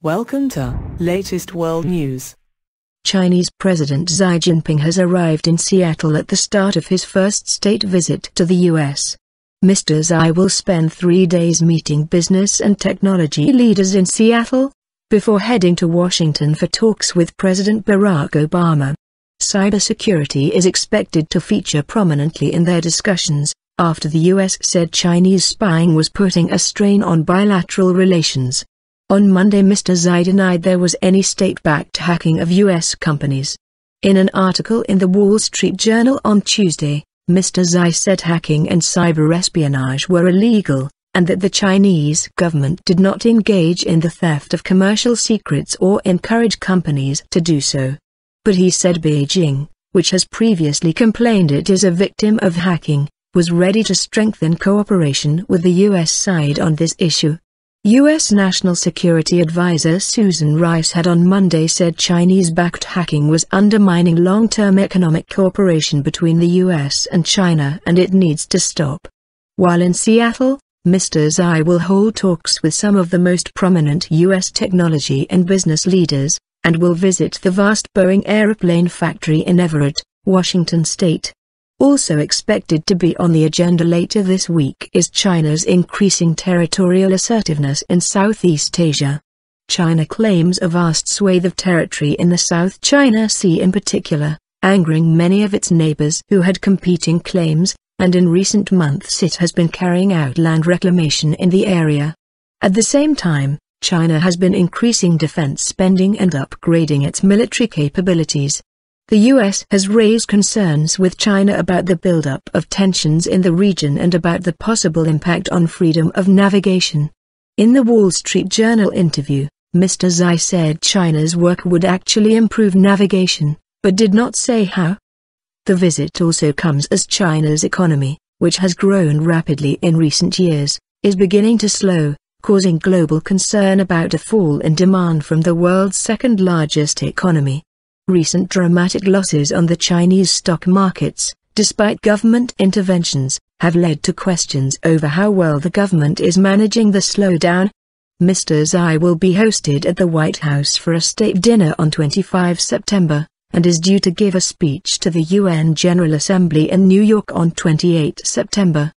Welcome to latest world news. Chinese President Xi Jinping has arrived in Seattle at the start of his first state visit to the U.S. Mr. Xi will spend 3 days meeting business and technology leaders in Seattle, before heading to Washington for talks with President Barack Obama. Cybersecurity is expected to feature prominently in their discussions, after the U.S. said Chinese spying was putting a strain on bilateral relations. On Monday, Mr. Xi denied there was any state-backed hacking of U.S. companies. In an article in the Wall Street Journal on Tuesday, Mr. Xi said hacking and cyber-espionage were illegal, and that the Chinese government did not engage in the theft of commercial secrets or encourage companies to do so. But he said Beijing, which has previously complained it is a victim of hacking, was ready to strengthen cooperation with the U.S. side on this issue. U.S. National Security Advisor Susan Rice had on Monday said Chinese-backed hacking was undermining long-term economic cooperation between the U.S. and China and it needs to stop. While in Seattle, Mr. Xi will hold talks with some of the most prominent U.S. technology and business leaders, and will visit the vast Boeing airplane factory in Everett, Washington state. Also expected to be on the agenda later this week is China's increasing territorial assertiveness in Southeast Asia. China claims a vast swathe of territory in the South China Sea in particular, angering many of its neighbors who had competing claims, and in recent months it has been carrying out land reclamation in the area. At the same time, China has been increasing defense spending and upgrading its military capabilities. The U.S. has raised concerns with China about the buildup of tensions in the region and about the possible impact on freedom of navigation. In the Wall Street Journal interview, Mr. Xi said China's work would actually improve navigation, but did not say how. The visit also comes as China's economy, which has grown rapidly in recent years, is beginning to slow, causing global concern about a fall in demand from the world's second-largest economy. Recent dramatic losses on the Chinese stock markets, despite government interventions, have led to questions over how well the government is managing the slowdown. Mr. Xi will be hosted at the White House for a state dinner on 25 September, and is due to give a speech to the UN General Assembly in New York on 28 September.